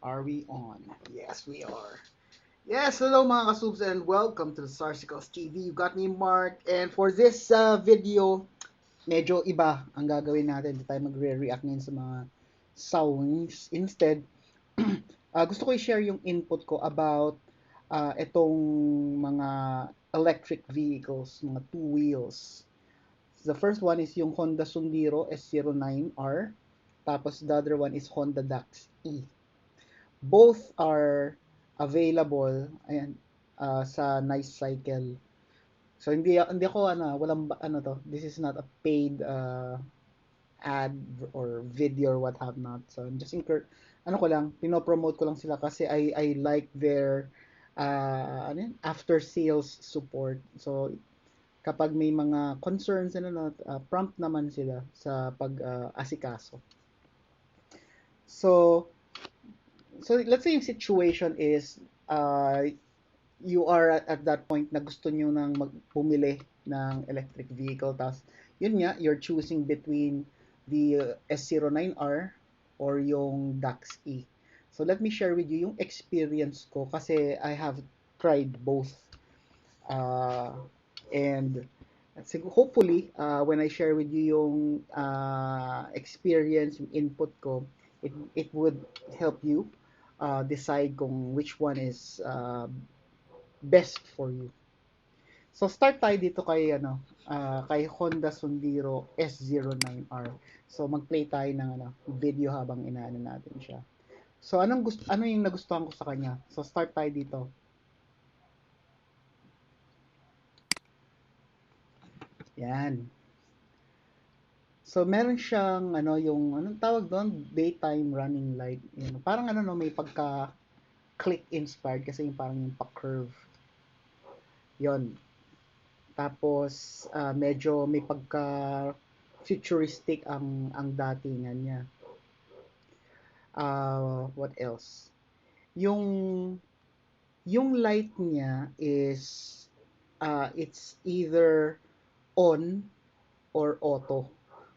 Are we on? Yes, we are. Yes, hello mga kasubs and welcome to the Sarsicles TV. You got me, Mark. And for this video, medyo iba ang gagawin natin. Hindi tayo magre-react ngayon sa mga sounds. Instead, gusto ko i-share yung input ko about itong mga electric vehicles, mga two wheels. The first one is yung Honda Sundiro S09R. Tapos the other one is Honda Dax E. Both are available ayan sa Nice Cycle. So hindi ako walang to. This is not a paid ad or video or what have not. So I'm just ko lang, pinopromote ko lang sila kasi I like their after sales support. So kapag may mga concerns prompt naman sila sa pag asikaso. So let's say yung situation is you are at that point na gusto nyo nang bumili ng electric vehicle. Tapos, yun nga, you're choosing between the S09R or yung Dax E. So, let me share with you yung experience ko kasi I have tried both. And hopefully, when I share with you yung experience, yung input ko, it would help you decide kung which one is best for you. So start tayo dito kay Honda Sundiro S09R. So mag-play tayo ng video habang inaano natin siya. So ano yung nagustuhan ko sa kanya? So start tayo dito. Yan. So meron siyang yung anong tawag doon, daytime running light. Parang may pagka click inspired kasi yung parang yung pa-curve. Yon. Tapos medyo may pagka futuristic ang datingan niya. What else? Yung light niya is it's either on or auto.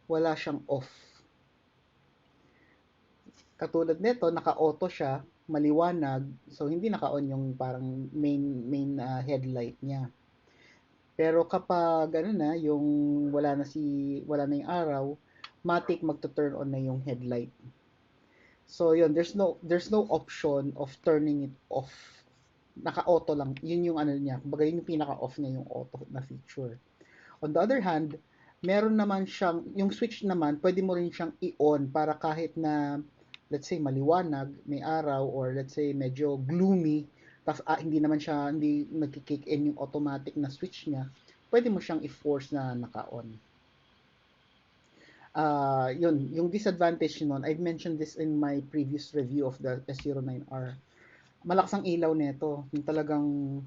Wala siyang off. Katulad nito, naka-auto siya, maliwanag, so hindi naka-on yung parang main headlight niya. Pero kapag yung wala na yung araw, matik magto-turn on na yung headlight. So yun, there's no option of turning it off. Naka-auto lang. Yun yung niya. Kumbaga yun yung pinaka-off niya, yung auto na feature. On the other hand, meron naman siyang, yung switch naman, pwede mo rin siyang i-on para kahit na, let's say, maliwanag, may araw, or let's say, medyo gloomy, tapos hindi nagki-kick in yung automatic na switch niya, pwede mo siyang i-force na naka-on. Yun, yung disadvantage nun, I've mentioned this in my previous review of the S09R. Malakas ang ilaw nito. Yung talagang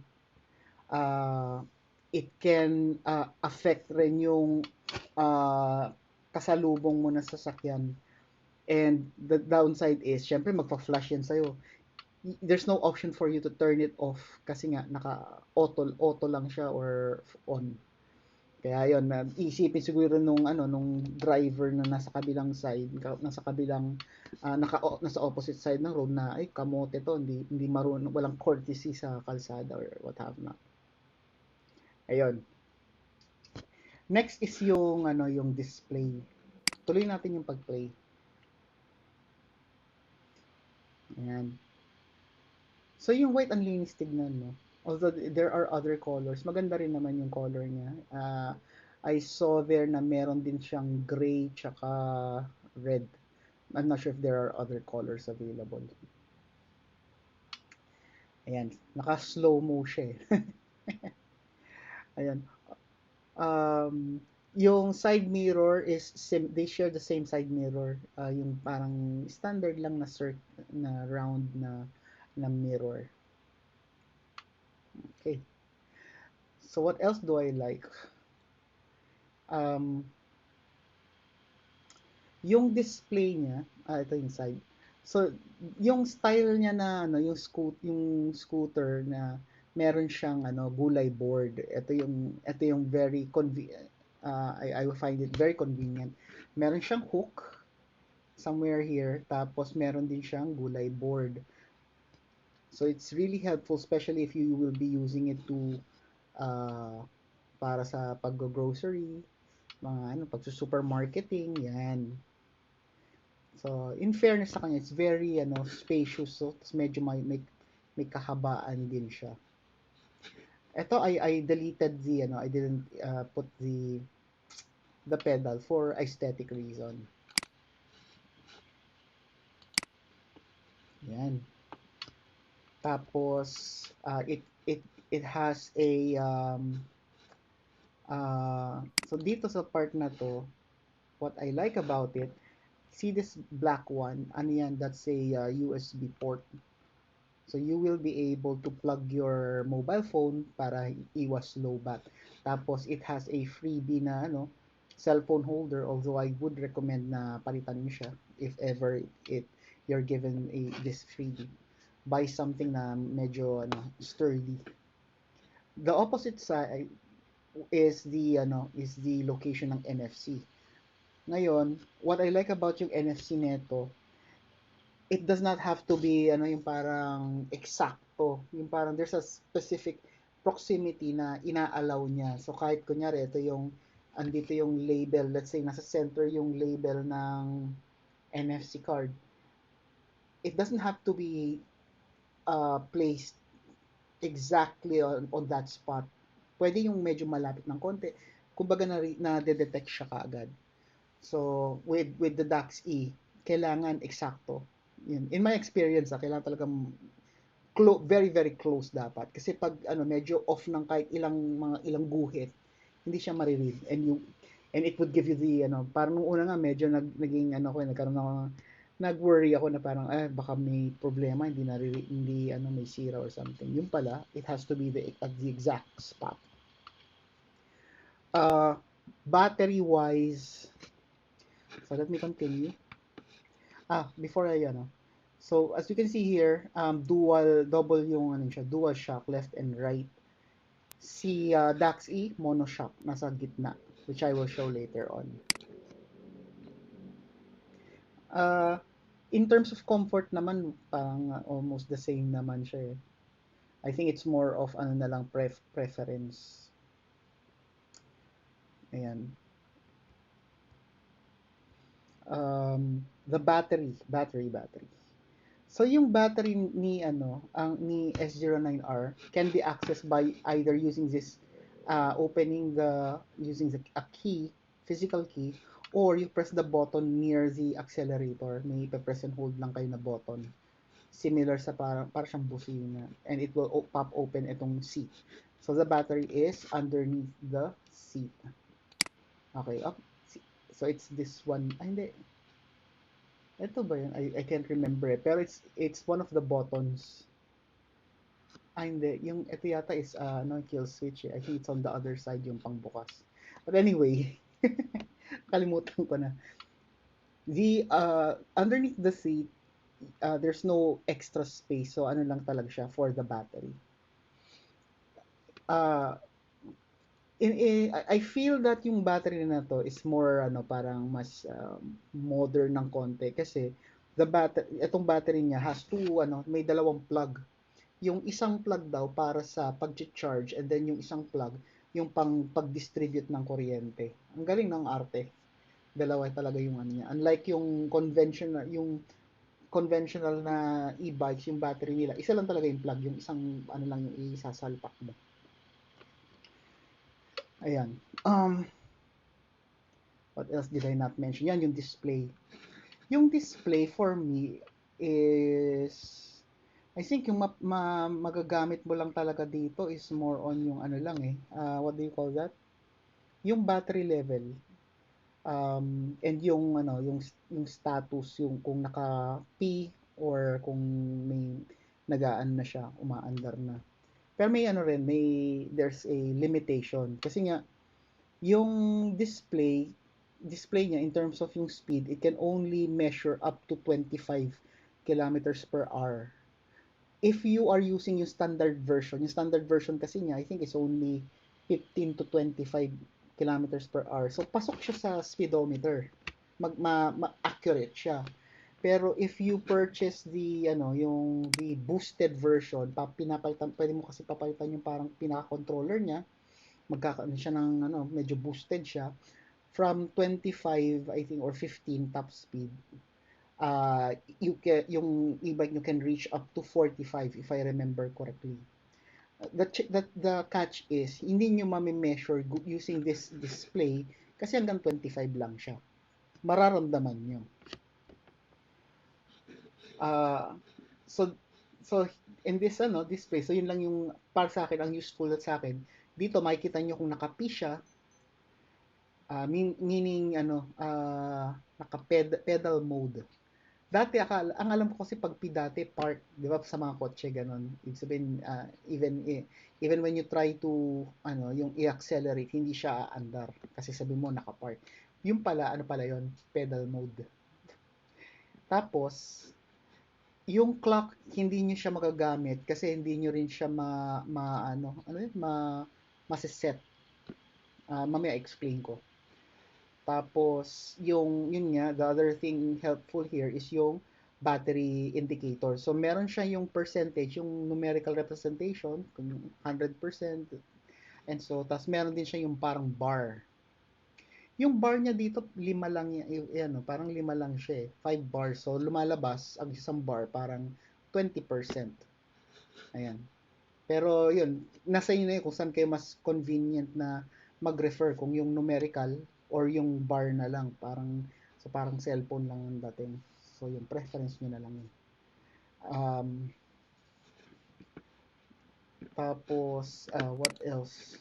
it can affect rin yung kasalubong mo na sasakyan. And the downside is, syempre magpa-flash yan sa'yo. There's no option for you to turn it off kasi nga naka-auto lang siya or on. Kaya yun, isipin siguro nung driver na nasa kabilang side, nasa opposite side ng road na ay kamote to, hindi marunong, walang courtesy sa kalsada or what have not. Ayun. Next is yung display. Tuloy natin yung pag-play. Ayan. So yung white ang linis tignan, no? Although there are other colors, maganda rin naman yung color niya. I saw there na meron din siyang gray tsaka red. I'm not sure if there are other colors available. Ayan, naka-slow mo siya Ayan. Yung side mirror is they share the same side mirror. Yung parang standard lang na round na mirror. Okay. So what else do I like? Yung display niya, ito yung side. So yung style niya na yung scooter na meron siyang gulay board. Ito yung very convenient. I will find it very convenient. Meron siyang hook somewhere here. Tapos meron din siyang gulay board. So it's really helpful, especially if you will be using it to uh, para sa pag-grocery, mga ano, pag-supermarketing, yan. So, in fairness sa kanya, it's very ano, spacious. So, medyo may kahabaan din siya. Ito, I deleted the, ano, I didn't put the pedal for aesthetic reason. Yan. Tapos, it has a, so dito sa part na to, what I like about it, see this black one, ano yan, that's a USB port. So you will be able to plug your mobile phone para iwas lowbat. Tapos it has a freebie na ano, cellphone holder, although I would recommend na palitan niyo siya if ever you're given this freebie. Buy something na medyo ano, sturdy. The opposite side is the location ng NFC. Ngayon, what I like about yung NFC neto, it does not have to be ano yung parang eksakto. Yung parang there's a specific proximity na inaalaw niya. So kahit kunyari ito yung andito yung label, let's say nasa center yung label ng NFC card. It doesn't have to be placed exactly on that spot. Pwede yung medyo malapit ng konti. Kumbaga na-detect siya kaagad. So with the DAX-E, kailangan eksakto. Yun. In my experience, kailangan talagang very very close dapat kasi pag ano medyo off ng kahit ilang guhit, hindi siya mariread and it would give you the ano parang nung una nga medyo naging ano ko nagkaroon ako nag-worry ako na parang baka may problema hindi ano may sira or something. Yung pala it has to be at the exact spot. Battery wise, so let me continue. Before I ano, so as you can see here, double yung ano siya, dual shock left and right. Si DAX-E mono shock nasa gitna, which I will show later on. In terms of comfort naman, parang almost the same naman siya eh. I think it's more of ano na lang preference. Ayan. The battery. So yung battery ni ni S09R can be accessed by either using this using a key, physical key, or you press the button near the accelerator. May press and hold lang kayo na button. Similar sa para siyang busina, and it will pop open itong seat. So the battery is underneath the seat. Okay, up. So it's this one. Hindi. Ito ba yun? I can't remember it. Pero it's one of the buttons. Hindi. Yung ito yata is kill switch eh. I think it's on the other side yung pangbukas. But anyway, kalimutan ko na. The underneath the seat, there's no extra space. So ano lang talaga siya for the battery. I feel that yung battery na to is more parang mas modern ng konti kasi itong battery niya has may dalawang plug. Yung isang plug daw para sa pag-charge and then yung isang plug yung pag-distribute ng kuryente. Ang galing ng arte. Dalawa talaga yung ano niya. Unlike yung conventional na e-bikes, yung battery nila, isa lang talaga yung plug, yung isang lang yung isasalpak mo. Ayan. What else did I not mention? Yan, yung display. Yung display for me is, I think yung magagamit mo lang talaga dito is more on yung what do you call that? Yung battery level. And yung yung status, yung kung naka-P or kung may nagaan na siya, umaandar na. Pero may there's a limitation. Kasi nga, yung display niya in terms of yung speed, it can only measure up to 25 kilometers per hour. If you are using yung standard version kasi niya, I think it's only 15 to 25 kilometers per hour. So, pasok siya sa speedometer accurate siya. Pero if you purchase yung the boosted version, pwede mo kasi papalitan yung parang pinaka-controller niya, magkakaroon siya ng medyo boosted siya from 25 I think or 15 top speed. Yung e-bike you can reach up to 45 if I remember correctly. The catch is hindi nyo mami-measure using this display kasi hanggang 25 lang siya. Mararamdaman nyo. So in this display, so yun lang yung para sa akin ang useful sa akin. Dito makikita nyo kung naka-P siya, meaning naka-pedal mode. Dati ang alam ko kasi pag P dati park, 'di ba, sa mga kotse ganun. Ibig sabihin even when you try to yung i-accelerate, hindi siya aandar kasi sabi mo naka-park. Yung pala pala yon, pedal mode. Tapos yung clock hindi niyo siya magagamit kasi hindi niyo rin siya ma-set. Mamaya explain ko. Tapos yun nga, the other thing helpful here is yung battery indicator. So meron siya yung percentage, yung numerical representation, kung 100%. And so tas meron din siya yung parang bar. Yung bar niya dito, 5 lang yan, parang 5 lang siya eh. 5 bars. So lumalabas ang isang bar parang 20%. Ayan. Pero yun, nasa inyo na yun kung saan kayo mas convenient na mag-refer, kung yung numerical or yung bar na lang, parang cellphone lang ang dating. So yung preference nyo na lang yun. Tapos what else?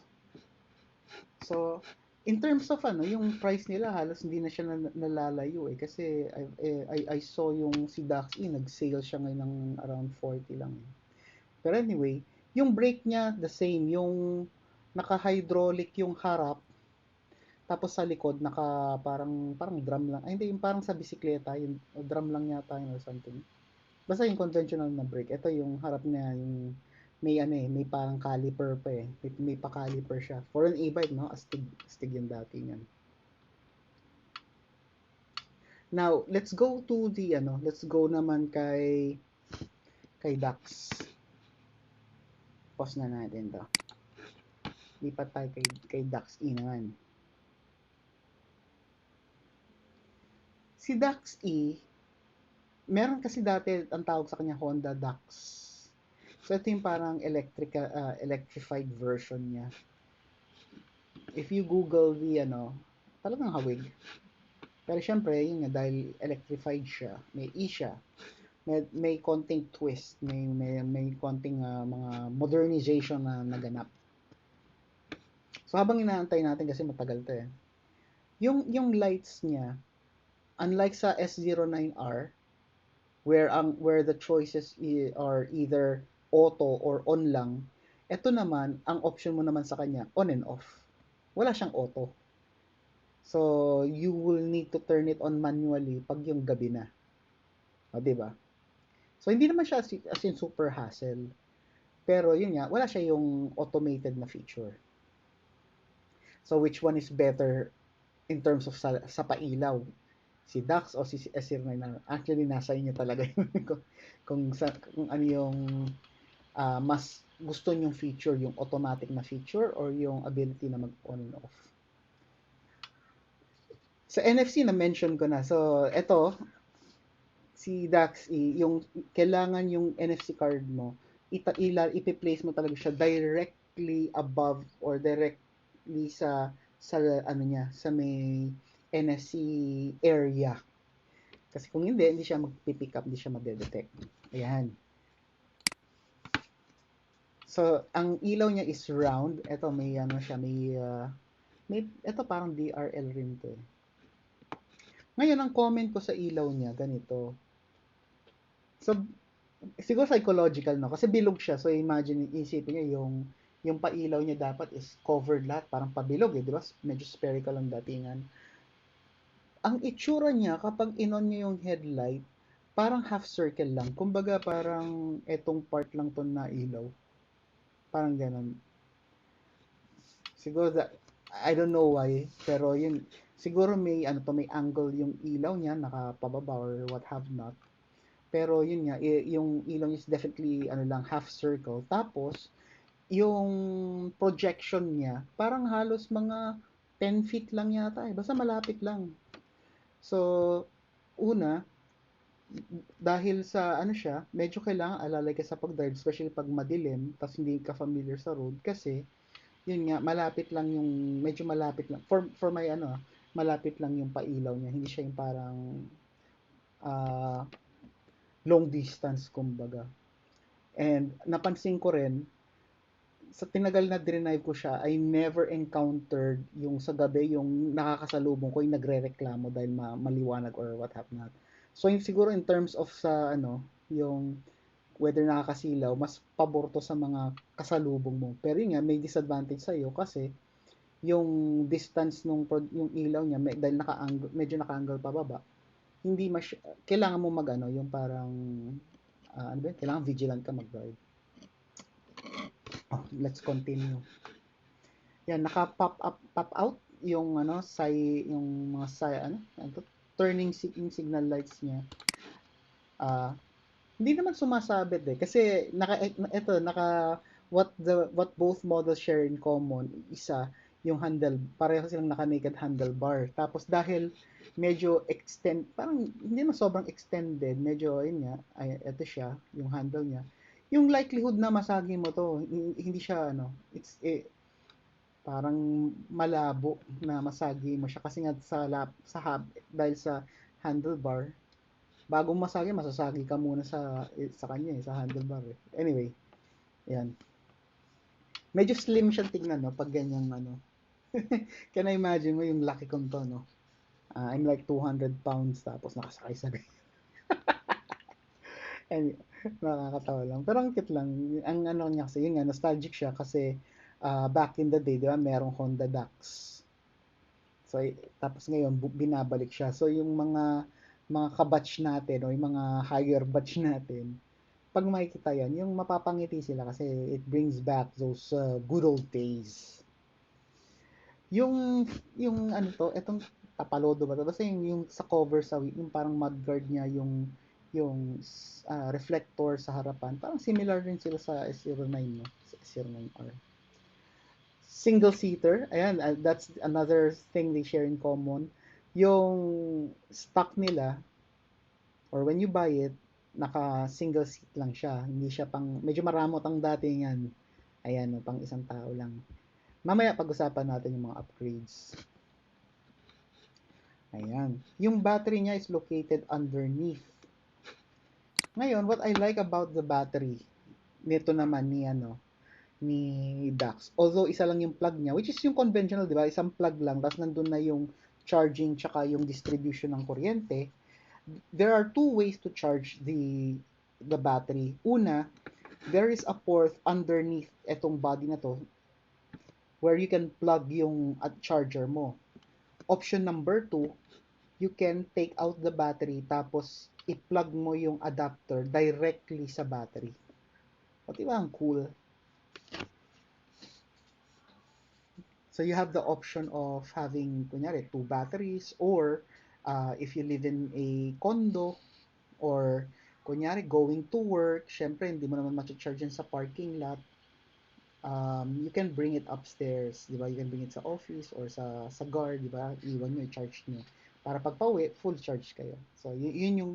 So in terms of yung price nila, halos hindi na siya nalalayo eh, kasi I saw yung si Dax-E nag-sale siya ngayon ng around 40 lang. Pero anyway, yung brake niya the same, yung naka-hydraulic yung harap, tapos sa likod parang drum lang. Ay hindi, yung parang sa bisikleta, yung drum lang yata yun or something. Basta yung conventional na brake. Ito yung harap niya, yung may parang caliper pa eh. May pa-caliper siya. For an e-bike, no? Astig yung dati niyan. Now, let's go to let's go naman kay Dax. Pause na natin to. Lipat tayo kay Dax-E naman. Si Dax-E, meron kasi dati ang tawag sa kanya Honda Dax. So ito yung parang electrified version niya. If you Google the talagang hawig. Pero syempre, yun nga, dahil electrified siya, may E siya, may konting twist, may konting mga modernization na naganap. So habang inaantay natin kasi matagal to eh. Yung lights niya, unlike sa S09R, where the choices are either auto or on lang, ito naman, ang option mo naman sa kanya, on and off. Wala siyang auto. So, you will need to turn it on manually pag yung gabi na. O, diba? So, hindi naman siya as in super hassle. Pero, yun nga, wala siya yung automated na feature. So, which one is better in terms of sa pailaw? Si Dax o si S09? Actually, nasa inyo talaga yun. kung ano yung mas gusto nyong feature, yung automatic na feature or yung ability na mag-on and off. Sa NFC na mention ko na. So, ito, si Dax-E, yung kailangan yung NFC card mo, ipi-place mo talaga siya directly above or directly sa may NFC area. Kasi kung hindi siya mag-pick up, hindi siya mag-detect. Ayan. So, ang ilaw niya is round. Ito may siya, ito parang DRL rin to eh. Ngayon, ang comment ko sa ilaw niya, ganito. So, siguro psychological, no? Kasi bilog siya. So, isipin niya, yung pailaw niya dapat is covered lahat. Parang pabilog eh, di ba? Medyo spherical ang datingan. Ang itsura niya, kapag inon niyo yung headlight, parang half circle lang. Kumbaga, parang etong part lang to na ilaw. Parang ganun. Siguro I don't know why, pero yun. Siguro may ano to, may angle yung ilaw niya, nakapababa or what have not. Pero yun nga, yung ilaw niya is definitely ano lang, half circle. Tapos, yung projection niya, parang halos mga 10 feet lang yata eh. Basta malapit lang. So, una, dahil sa ano siya, medyo kailangan alalay ka sa pag-drive, especially pag madilim, tapos hindi ka familiar sa road, kasi yun nga, malapit lang yung, medyo malapit lang, for my ano, malapit lang yung pailaw niya, hindi siya yung parang uh, long distance, kumbaga. And napansin ko rin, sa tinagal na drive ko siya, I never encountered yung sa gabi, yung nakakasalubong ko, yung nagre-reklamo dahil maliwanag or what have not. So, yung siguro in terms of sa ano, yung whether nakakasilaw, mas pabor to sa mga kasalubong mo. Pero yun nga, may disadvantage sa'yo kasi yung distance nung yung ilaw niya dahil medyo naka-angle pababa, hindi kailangan mo magano yung parang ano ba, kailangan vigilant ka mag-drive. Oh, let's continue. Yan, naka-pop up, pop out yung ano, yung mga ano to, turning signal lights niya. Ah, hindi naman sumasabit eh kasi what both models share in common, isa yung pareho silang naka-naked handlebar. Tapos dahil medyo parang hindi naman sobrang extended, medyo yun nga, ito siya, yung handle niya. Yung likelihood na masagi mo to, hindi siya ano, parang malabo na masagi mo siya kasi nga dahil sa handlebar, bago masagi, masasagi ka muna sa kanya sa handlebar eh. Anyway, yan. Medyo slim siyang tignan, no, pag ganyang ano. Can I imagine mo yung laki kong to, no? I'm like 200 pounds tapos nakasakay sa ganyan. And, nakakatawa lang. Pero ang cute lang. Ang ano niya kasi, yun nga, nostalgic siya kasi back in the day, di ba, merong Honda Dax. So, tapos ngayon, binabalik siya. So, yung mga kabatch natin o yung mga higher batch natin, pag makikita yan, yung mapapangiti sila kasi it brings back those good old days. Yung, yung ano to, etong Tapalodo ba to? Basta yung sa cover yung parang mudguard niya, yung reflector sa harapan, parang similar rin sila sa S09, no? Sa S09R. Single seater, ayan, that's another thing they share in common. Yung stock nila, or when you buy it, naka single seat lang siya. Hindi siya medyo maramot ang datingan. Ayan, no, pang isang tao lang. Mamaya pag-usapan natin yung mga upgrades. Ayan. Yung battery niya is located underneath. Ngayon, what I like about the battery, nito naman ni Dax. Although isa lang yung plug niya, which is yung conventional, di ba? Isang plug lang, tapos nandun na yung charging tsaka yung distribution ng kuryente. There are two ways to charge the battery. Una, there is a port underneath etong body na to where you can plug yung charger mo. Option number 2, you can take out the battery tapos i-plug mo yung adapter directly sa battery. O diba ang cool? So you have the option of having, kunyari, 2 batteries, or if you live in a condo, or kunyari going to work, syempre hindi mo naman ma-charge sa parking lot, you can bring it upstairs, di ba? You can bring it sa office or sa guard, di ba? Iwan nyo, i-charge nyo. Para pag pauwi, full charge kayo. So, yun yung,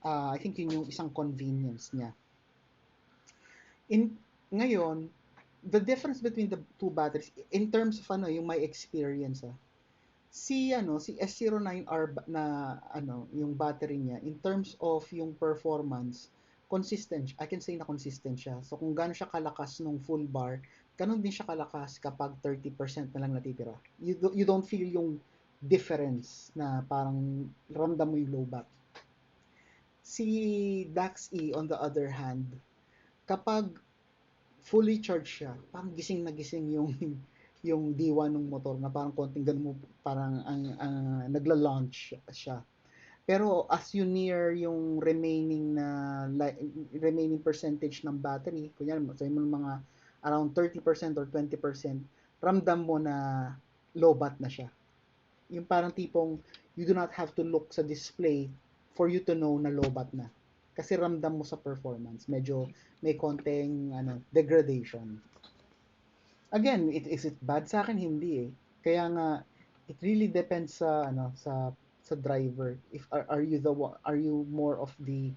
I think yun yung isang convenience niya. Ngayon, the difference between the two batteries, in terms of yung my experience, si S09R yung battery niya, in terms of yung performance, consistent, I can say na consistent siya. So kung gaano siya kalakas nung full bar, ganun din siya kalakas kapag 30% na lang natitira. You don't feel yung difference na parang ramdam mo yung low batt. Si Dax E on the other hand, kapag fully charged siya, parang gising na gising yung yung diwa ng motor na parang konting ganun mo, parang ang nagla-launch siya. Pero as you near yung remaining percentage ng battery, kunyari sabi mo mga around 30% or 20%, ramdam mo na low bat na siya. Yung parang tipong you do not have to look sa display for you to know na lobat na. Kasi ramdam mo sa performance, medyo may konting degradation. Again, is it bad sa akin? Hindi eh. Kaya nga it really depends sa sa driver. If are you are you more of the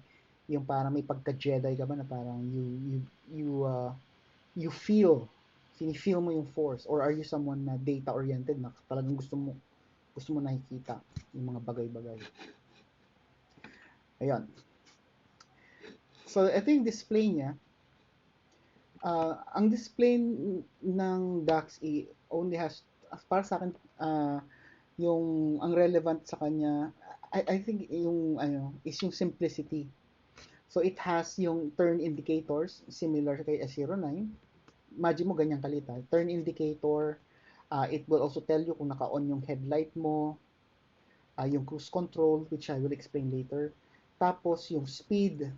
yung parang may pagka-Jedi ka ba na parang you uh, you feel mo yung force, or are you someone na data oriented na talagang gusto mo nakikita yung mga bagay-bagay. Ayun. So, ito yung display niya. Ang display ng DAX-E only has, para sa akin, yung ang relevant sa kanya, I think yung is yung simplicity. So it has yung turn indicators similar kay S09. Imagine mo ganyan kalita. Turn indicator, it will also tell you kung naka-on yung headlight mo, yung cruise control, which I will explain later. Tapos yung speed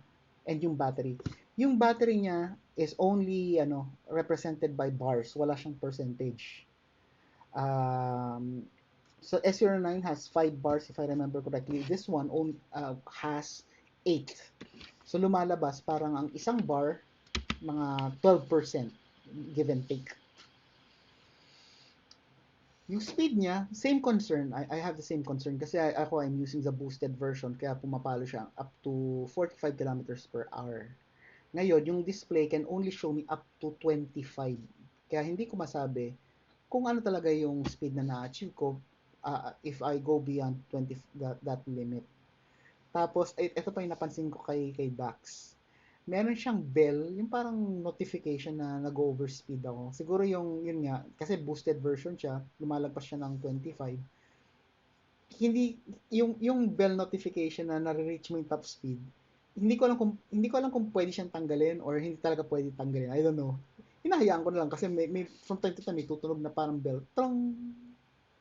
and yung battery. Yung battery niya is only represented by bars, wala siyang percentage. So S09 has 5 bars if I remember correctly. This one has 8. So lumalabas parang ang isang bar mga 12% give and take. Yung speed niya, same concern. I have the same concern kasi I'm using the boosted version kaya pumapalo siya up to 45 kilometers per hour. Ngayon, yung display can only show me up to 25. Kaya hindi ko masabi kung ano talaga yung speed na na-achieve ko if I go beyond 20 that limit. Tapos, ito pa yung napansin ko kay Dax. Meron siyang bell, yung parang notification na nag-overspeed ako. Siguro yun nga, kasi boosted version siya, lumalagpas siya ng 25. Hindi, yung bell notification na nare-reach mo yung top speed, hindi ko alam kung pwede siyang tanggalin or hindi talaga pwede tanggalin. I don't know. Hinahayaan ko na lang kasi may from time to time may tutunog na parang bell. Trong,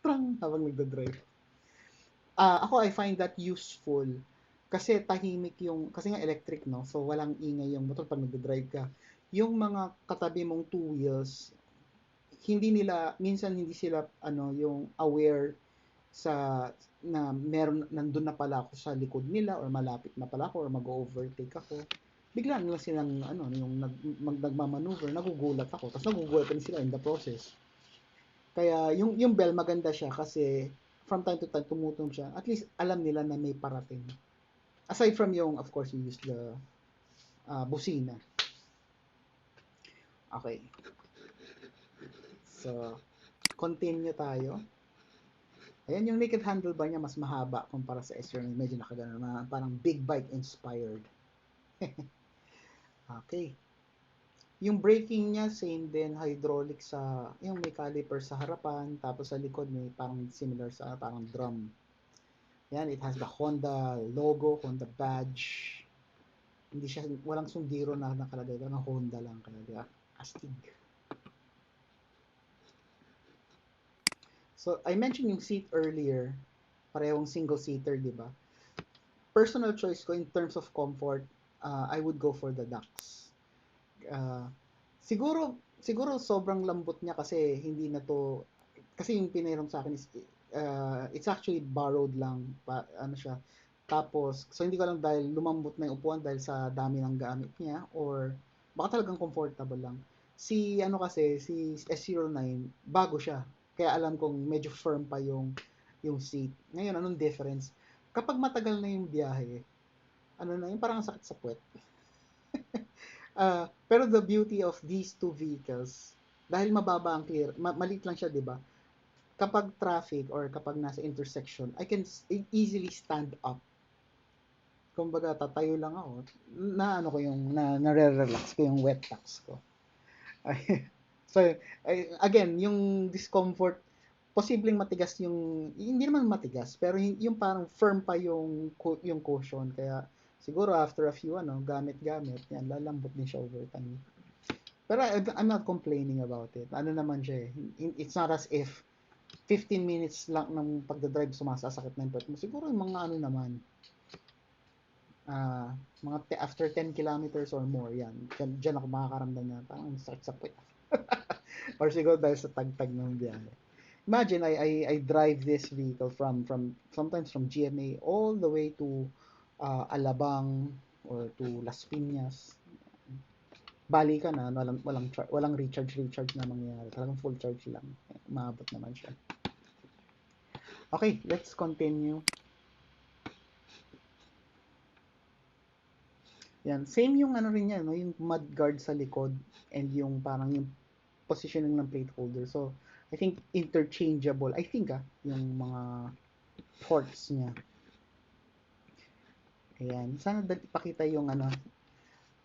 trong, habang nagda-drive. Ako, I find that useful kasi tahimik kasi nga electric, no? So, walang ingay yung motor pag nagda-drive ka. Yung mga katabi mong two wheels, minsan hindi sila, yung aware sa, na nandun na pala ako sa likod nila or malapit na pala ako or mag-overtake ako. Bigla na lang silang, yung nagmamaneuver, nagugulat ako. Tapos nagugulat din sila in the process. Kaya yung bell maganda siya kasi from time to time tumutunog siya. At least alam nila na may parating. Aside from yung, of course, you use the busina. Okay. So, continue tayo. Ayan yung naked handlebar niya, mas mahaba kumpara sa S-Ring. Medyo nakagano, parang big bike inspired. Okay. Yung braking niya, same din, hydraulic yung may caliper sa harapan, tapos sa likod may parang similar sa parang drum. Yan, it has the Honda logo, Honda badge. Hindi siya, walang sundiro na nakalagay, lang Honda lang kaya astig. So, I mentioned yung seat earlier, parehong single-seater, di ba? Personal choice ko in terms of comfort, I would go for the Dax. Siguro sobrang lambot niya kasi hindi na to, kasi yung pinairam sa akin is, it's actually borrowed lang, siya. Tapos, so hindi ko alam dahil lumambot na yung upuan dahil sa dami ng gamit niya or baka talagang comfortable lang. Si S09, bago siya. Kaya alam kong medyo firm pa yung seat. Ngayon, anong difference? Kapag matagal na yung biyahe, yung parang sakit sa puwet. Pero the beauty of these two vehicles, dahil mababa ang clear, maliit lang siya, di ba? Kapag traffic or kapag nasa intersection, I can easily stand up. Kumbaga, tatayo lang ako. Nare-relax ko yung wet tax ko. So, again, yung discomfort, posibleng matigas hindi naman matigas, pero yung parang firm pa yung cushion. Kaya, siguro after a few, gamit-gamit, yan, lalambot din siya over time. Pero I'm not complaining about it. Naman siya eh. It's not as if 15 minutes lang ng pagdadrive sumasasakit na yung puwet mo. Siguro yung mga naman, mga after 10 kilometers or more, yan. Diyan ako makakaramdam na parang sakit sa puwet. Or siguro dahil sa tagtag ng biyahe. imagine I drive this vehicle from sometimes from GMA all the way to Alabang or to Las Piñas. Bali ka na, walang recharge na mangyayari. Talagang full charge lang. Maabot naman siya. Okay, let's continue. Yan, same yung ano rin yan, no? Yung mud guard sa likod and yung parang yung positioning ng plate holder. So, I think interchangeable. I think yung mga ports niya. Ayan, sana ipakita yung ano.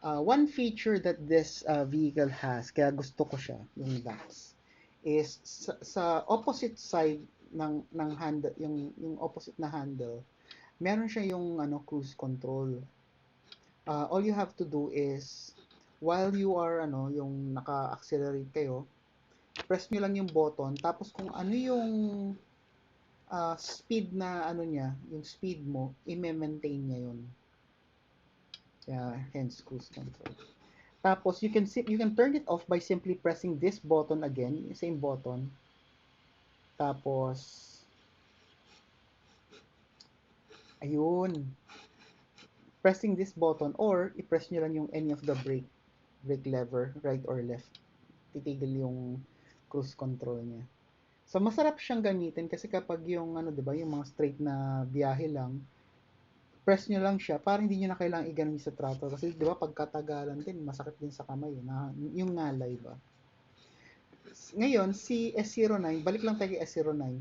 One feature that this vehicle has, kaya gusto ko siya, yung DAX, is sa opposite side ng handle, yung opposite na handle, meron siya yung ano cruise control. All you have to do is while you are ano yung naka-accelerate kayo, press nyo lang yung button, tapos kung ano yung speed na ano niya, yung speed mo, i-maintain niya yun. Hence cruise control. Tapos you can turn it off by simply pressing this button again, same button. Tapos ayun. Pressing this button or i-press nyo lang yung any of the brake lever, right or left. Titigil yung cruise control niya. So masarap siyang gamitin kasi kapag yung ano 'di ba, yung mga straight na biyahe lang, press nyo lang siya para hindi nyo na kailangang iganon sa throttle kasi 'di ba pagkatagalan din masakit din sa kamay na yung ngalay ba. Ngayon si S09, balik lang tayo kay S09.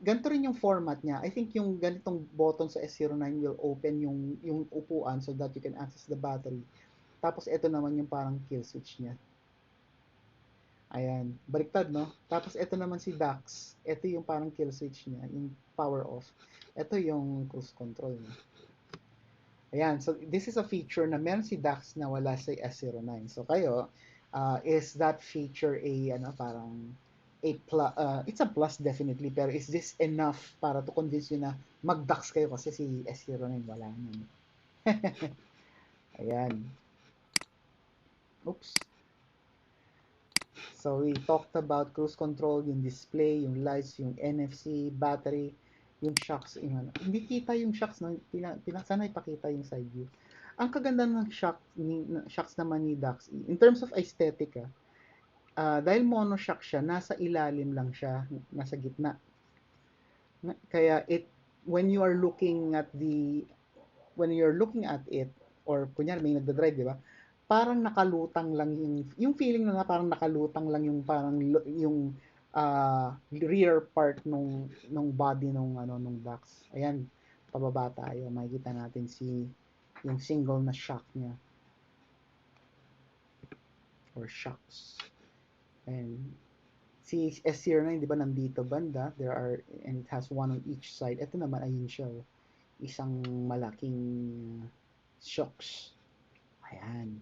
Ganito rin yung format niya. I think yung ganitong button sa S09 will open yung upuan so that you can access the battery. Tapos ito naman yung parang kill switch niya. Ayan, baliktad no? Tapos ito naman si DAX. Ito yung parang kill switch niya, yung power off. Ito yung cruise control niya. Ayan, so this is a feature na meron si DAX na wala sa S09. So kayo, is that feature a ano parang a plus, it's a plus definitely, pero is this enough para to convince you na mag-DAX kayo kasi si S09 wala naman. Ayan. Oops. So we talked about cruise control, yung display, yung lights, yung NFC, battery, yung shocks. Yung ano. Hindi kita yung shocks, no? Sana ipakita yung side view. Ang kaganda ng shocks naman ni Dax, in terms of aesthetic, dahil monoshock siya, nasa ilalim lang siya, nasa gitna. Kaya when you're looking at it, or kunyari may nagdadrive, di ba? Parang nakalutang lang yung feeling na parang nakalutang lang yung parang yung rear part nung body nung Dax. Ayan, pababa tayo, makikita natin yung single na shock niya or shocks. And si S09, di ba, nandito banda, and it has one on each side. Ito naman, ayun siya, isang malaking shocks. Ayan.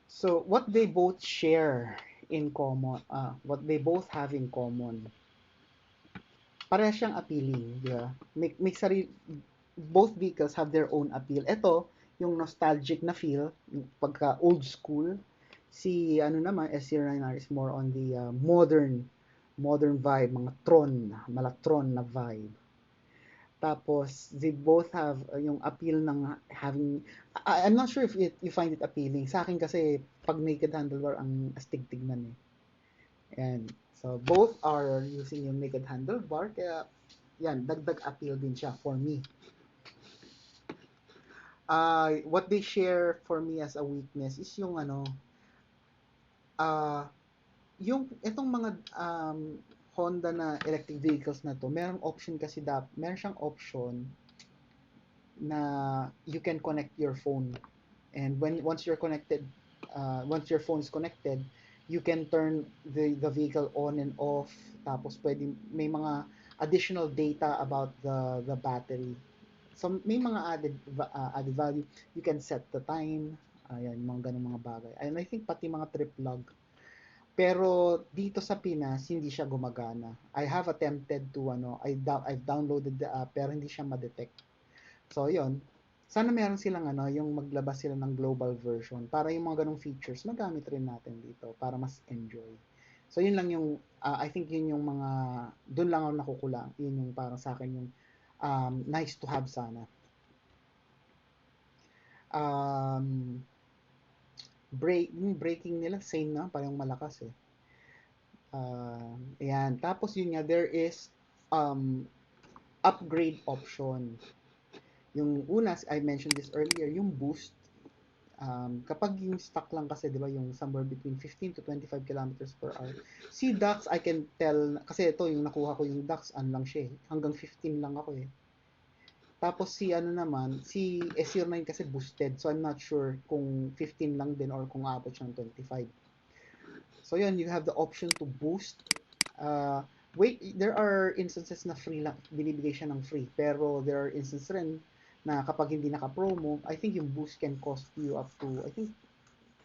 So, what they both share in common, what they both have in common, pareha siyang appealing, di ba? Both vehicles have their own appeal. Ito, yung nostalgic na feel, yung pagka old school. Si ano naman, S09R is more on the modern vibe, mga Tron na vibe. Tapos, they both have yung appeal ng having, I'm not sure if you find it appealing. Sa akin kasi, pag naked handlebar, ang astig tignan eh. And, so, both are using yung naked handlebar, kaya, yan, dagdag appeal din siya for me. What they share for me as a weakness is yung ano, yung itong mga Honda na electric vehicles na to, meron siyang option na you can connect your phone. And once your phone is connected, you can turn the vehicle on and off. Tapos may mga additional data about the battery. So may mga added value. You can set the time. Ayan, mga ganung mga bagay. And I think pati mga trip log. Pero dito sa Pinas, hindi siya gumagana. I have attempted to I've downloaded the app pero hindi siya ma-detect. So yun, Sana meron silang ano, yung maglabas sila ng global version para yung mga ganong features magamit rin natin dito para mas enjoy. So yun lang yung I think yun yung mga doon lang ako nakukulang. Yun yung parang sa akin yung nice to have sana. Um, yung breaking nila same na parang malakas eh. Ayan. Tapos yun nga there is um, upgrade option. Yung una, I mentioned this earlier, yung boost. Kapag yung stock lang kasi, di ba, yung somewhere between 15 to 25 kilometers per hour. Si Dax, I can tell, kasi ito, yung nakuha ko yung Dax, ano lang siya eh, hanggang 15 lang ako eh. Tapos si ano naman, si S09 kasi boosted, so I'm not sure kung 15 lang din or kung aabot siyang 25. So yun, you have the option to boost. Uh, there are instances na free lang, binibigay siya ng free. Pero there are instances rin na kapag hindi naka-promo, I think yung boost can cost you up to, I think,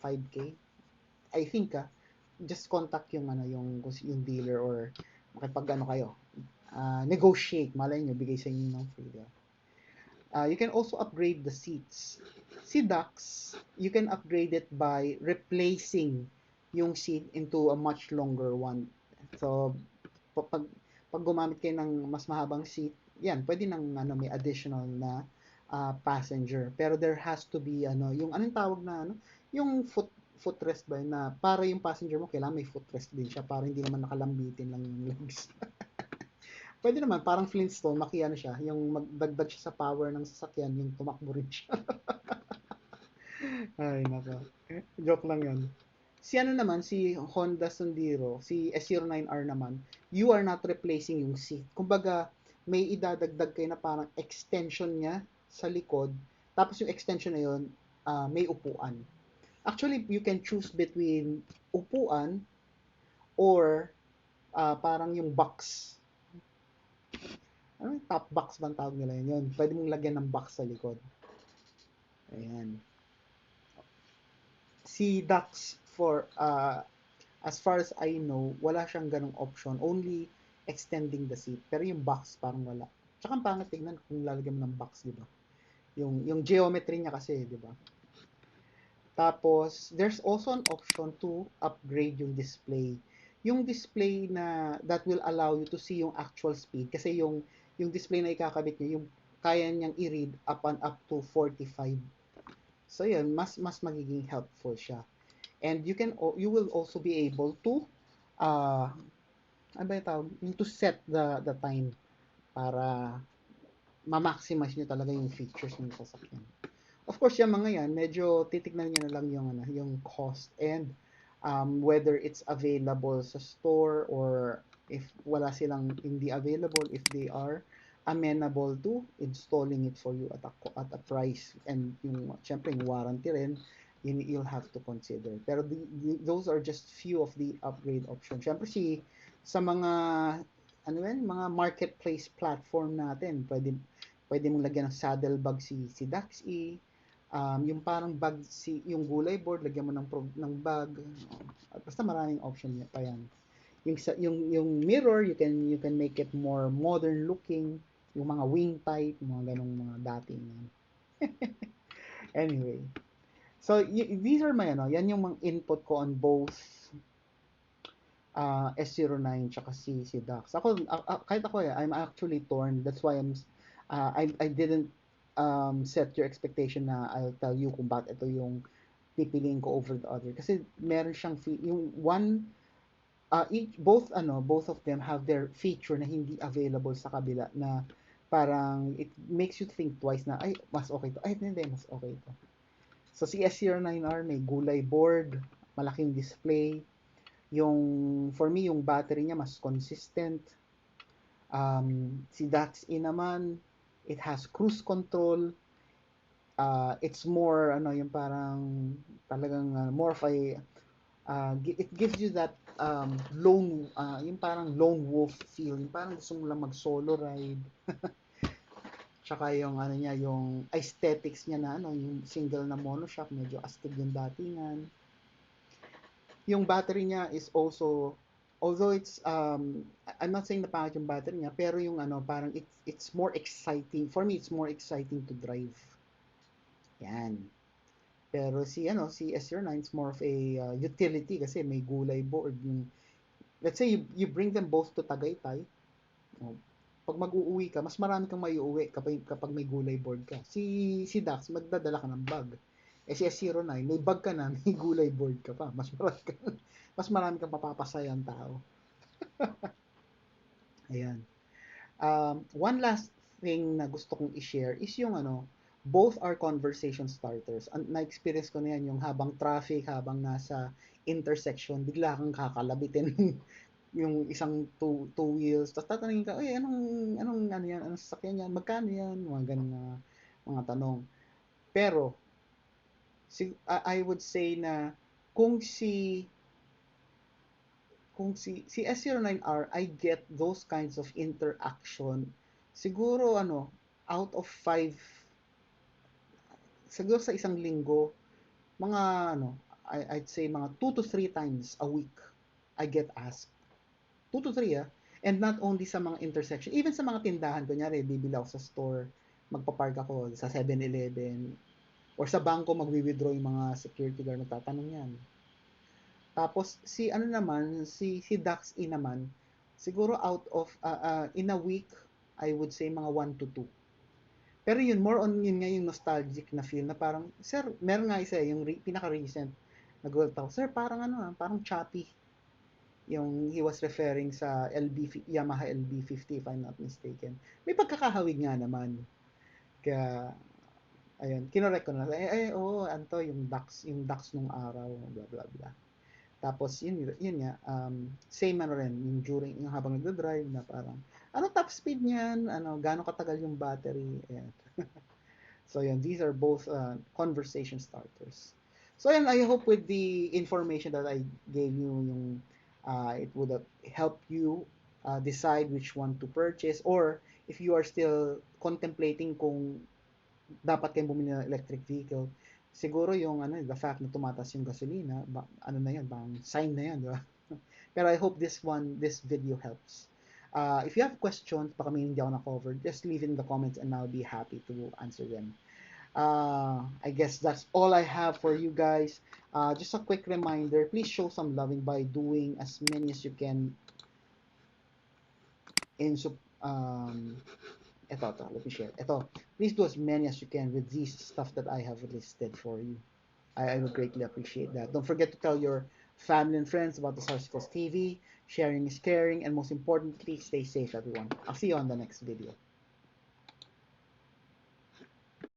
5K. I think just contact yung ano yung dealer or makipag ano kayo. Negotiate, malay nyo, bigay sa inyo ng free. You can also upgrade the seats. Si Dax, you can upgrade it by replacing yung seat into a much longer one. So, pag gumamit kayo ng mas mahabang seat, yan, pwede nang ano, may additional na passenger. Pero there has to be ano, yung anong tawag na ano, yung footrest ba na para yung passenger mo kailangan may footrest din siya para hindi naman nakalambitin lang yung legs. Pwede naman parang Flintstone ano siya, yung magdagdag siya sa power ng sasakyan, yung tumakbo rin siya. Ay nako. Joke lang 'yan. Si ano naman, si Honda Sandero, si S09R naman, you are not replacing yung seat. Kumbaga, may idadagdag kayo na parang extension niya sa likod. Tapos yung extension na yun, may upuan. Actually, you can choose between upuan or parang yung box. Ano yung top box bang tawag nila yun? Yun, pwede mong lagyan ng box sa likod. Ayan. Si Dax for as far as I know, wala siyang ganong option. Only extending the seat. Pero yung box, parang wala. Tsaka ang pangit tignan kung lalagyan mo ng box, di ba? Yung geometry niya kasi, di ba? Tapos, there's also an option to upgrade yung display. Yung display na that will allow you to see yung actual speed. Kasi yung display na ikakabit niya, yung kaya niyang i-read up to 45. So yun, mas magiging helpful siya. And you will also be able to ano ba yung tawag? Yung to set the time para ma-maximize nyo talaga yung features ng sasakyan. Of course, yung mga yan, medyo titignan nyo na lang yung, ano, yung cost and whether it's available sa store or if wala silang hindi available, if they are amenable to installing it for you at a price and yung syempre yung warranty rin you'll have to consider pero those are just few of the upgrade options syempre sa mga ano yan mga marketplace platform natin pwede mong lagyan ng saddlebag si Daxi yung parang bag yung gulay board lagyan mo ng bag basta maraming option pa yan yung mirror you can make it more modern looking yung mga wing type mga ganong mga dating anyway so these are my ano yan yung mga input ko on both S09 tsaka si Dax kahit ako I'm actually torn that's why I didn't set your expectation na I'll tell you kung bakit ito yung pipiliin ko over the other kasi meron siyang yung one both of them have their feature na hindi available sa kabila na parang it makes you think twice na ay mas okay to ay hindi mas okay to so si S09R may gulay board malaking display yung for me yung battery niya mas consistent si Dax-E naman it has cruise control it's more ano yung parang talagang more of a it gives you that yung parang lone wolf feel, yung parang gusto mo lang mag-solo ride. Tsaka yung ano niya, yung aesthetics niya na ano, yung single na monoshock, medyo astig yung datingan. Yung battery niya is also although it's I'm not saying na pangit yung battery niya, pero yung ano, parang it's more exciting. For me, it's more exciting to drive. Yan. Pero si S09 is more of a utility kasi may gulay board. Let's say you bring them both to Tagaytay. Oh, pag mag-uuwi ka, mas marami kang maiuwi kapag may gulay board ka. Si Dax, magdadala ka ng bag. Si S09, may bag ka na, may gulay board ka pa. Mas marami kang papapasayang tao. Ayan. One last thing na gusto kong i-share is yung both are conversation starters. Na-experience ko na yan yung habang traffic, habang nasa intersection, bigla kang kakalabitin yung isang two wheels, tapos tatanungin ka, "Uy, anong ano yan, anong sasakyan yan, magkano yan?" Mga ganun na mga tanong. Pero I would say na kung si S09R, I get those kinds of interaction siguro out of 5, siguro sa isang linggo, mga I'd say mga 2 to 3 times a week I get asked. 2 to 3, ah. And not only sa mga intersection, even sa mga tindahan, kunyari, bibili ako sa store, magpa-park ako sa 7-Eleven, or sa bangko, magwi-withdraw yung mga security guard, nagtatanong yan. Tapos, si Dax E naman, siguro out of, in a week, I would say mga 1 to 2. Pero yun, more on yun nga yung nostalgic na feel na parang, sir, meron nga isa, yung pinaka-recent, nagulat ako, sir, parang parang choppy. Yung he was referring sa Yamaha LB50 if I'm not mistaken. May pagkakahawig nga naman. Kaya ayun, kinorek ko na. Oo, anto yung Dax nung araw, blah blah blah. Tapos yun nga, same rin yung during yung habang nagdo-drive na parang top speed niyan, gaano katagal yung battery. Ayan. So yun, these are both conversation starters. So yun, I hope with the information that I gave you, it would have helped you decide which one to purchase, or if you are still contemplating kung dapat kayong bumili ng electric vehicle, siguro yung the fact na tumatas yung gasolina, na yan, bang sign na yan, di ba? Pero I hope this video helps. If you have questions, baka may hindi ako na-cover, just leave it in the comments and I'll be happy to answer them. I guess that's all I have for you guys. Just a quick reminder, please show some loving by doing as many as you can in let me share. Please do as many as you can with these stuff that I have listed for you. I would greatly appreciate that. Don't forget to tell your family and friends about the Sarsicles TV. Sharing is caring, and most importantly, stay safe, everyone. I'll see you on the next video.